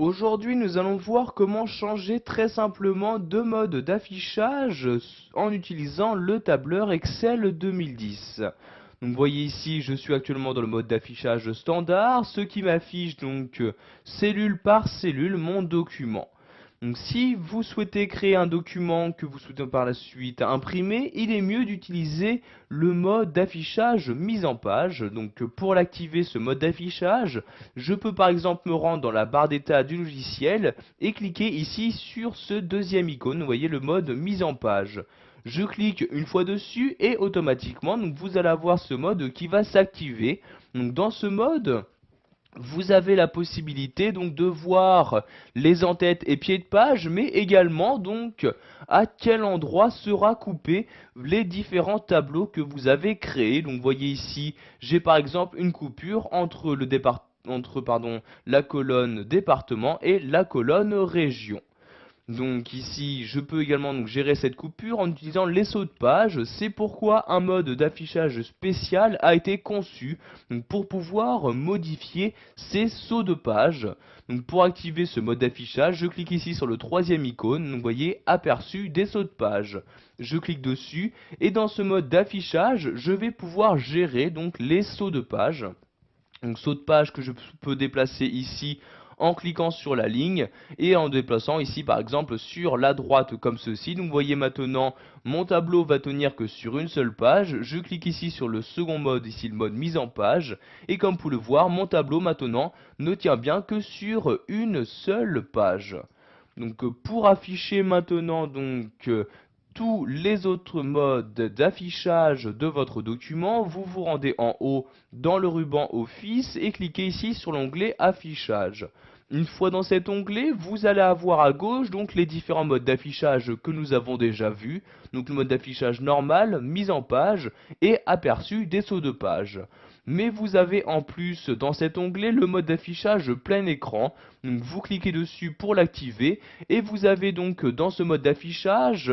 Aujourd'hui, nous allons voir comment changer très simplement deux modes d'affichage en utilisant le tableur Excel 2010. Donc, vous voyez ici, je suis actuellement dans le mode d'affichage standard, ce qui m'affiche donc cellule par cellule mon document. Donc, si vous souhaitez créer un document que vous souhaitez par la suite imprimer, il est mieux d'utiliser le mode d'affichage mise en page. Donc, pour l'activer ce mode d'affichage, je peux par exemple me rendre dans la barre d'état du logiciel et cliquer ici sur ce deuxième icône, vous voyez le mode mise en page. Je clique une fois dessus et automatiquement donc, vous allez avoir ce mode qui va s'activer. Donc dans ce mode, vous avez la possibilité donc de voir les en-têtes et pieds de page, mais également donc à quel endroit sera coupé les différents tableaux que vous avez créés. Donc vous voyez ici, j'ai par exemple une coupure entre la colonne département et la colonne région. Donc ici, je peux également donc, gérer cette coupure en utilisant les sauts de page. C'est pourquoi un mode d'affichage spécial a été conçu donc, pour pouvoir modifier ces sauts de page. Donc pour activer ce mode d'affichage, je clique ici sur le troisième icône. Donc vous voyez, aperçu des sauts de page. Je clique dessus et dans ce mode d'affichage, je vais pouvoir gérer donc les sauts de page. Donc saut de page que je peux déplacer ici en cliquant sur la ligne et en déplaçant ici par exemple sur la droite comme ceci. Donc vous voyez maintenant mon tableau va tenir que sur une seule page. Je clique ici sur le second mode, ici le mode mise en page, et comme vous pouvez le voir, mon tableau maintenant ne tient bien que sur une seule page. Donc pour afficher maintenant tous les autres modes d'affichage de votre document, vous vous rendez en haut dans le ruban Office et cliquez ici sur l'onglet Affichage. Une fois dans cet onglet, vous allez avoir à gauche donc les différents modes d'affichage que nous avons déjà vus. Donc le mode d'affichage normal, mise en page et aperçu des sauts de page. Mais vous avez en plus dans cet onglet le mode d'affichage plein écran. Donc vous cliquez dessus pour l'activer et vous avez donc dans ce mode d'affichage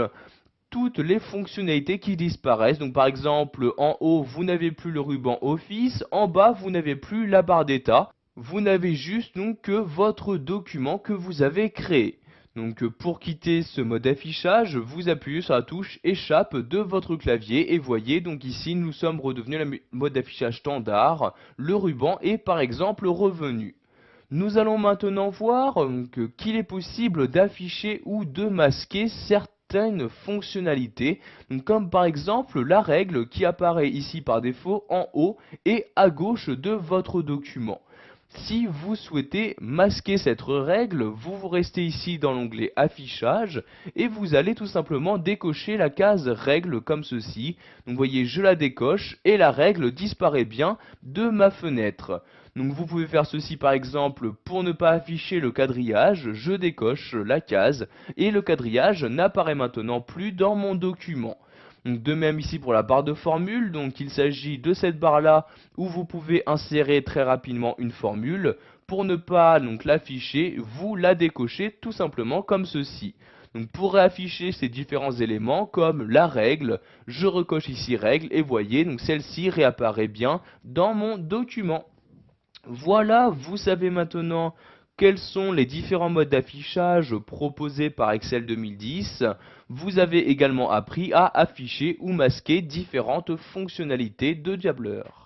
toutes les fonctionnalités qui disparaissent. Donc par exemple, en haut, vous n'avez plus le ruban Office, en bas, vous n'avez plus la barre d'état. Vous n'avez juste donc que votre document que vous avez créé. Donc pour quitter ce mode d'affichage, vous appuyez sur la touche échappe de votre clavier et voyez donc ici nous sommes redevenus le mode d'affichage standard, le ruban est par exemple revenu. Nous allons maintenant voir qu'il est possible d'afficher ou de masquer certaines fonctionnalités, comme par exemple la règle qui apparaît ici par défaut en haut et à gauche de votre document. Si vous souhaitez masquer cette règle, vous restez ici dans l'onglet affichage et vous allez tout simplement décocher la case règle comme ceci. Donc vous voyez, je la décoche et la règle disparaît bien de ma fenêtre. Donc vous pouvez faire ceci par exemple pour ne pas afficher le quadrillage, je décoche la case et le quadrillage n'apparaît maintenant plus dans mon document. Donc de même ici pour la barre de formule, donc il s'agit de cette barre là où vous pouvez insérer très rapidement une formule. Pour ne pas donc l'afficher, vous la décochez tout simplement comme ceci. Donc pour réafficher ces différents éléments comme la règle, je recoche ici règle et voyez donc celle-ci réapparaît bien dans mon document. Voilà, vous savez maintenant quels sont les différents modes d'affichage proposés par Excel 2010. Vous avez également appris à afficher ou masquer différentes fonctionnalités de Diableur.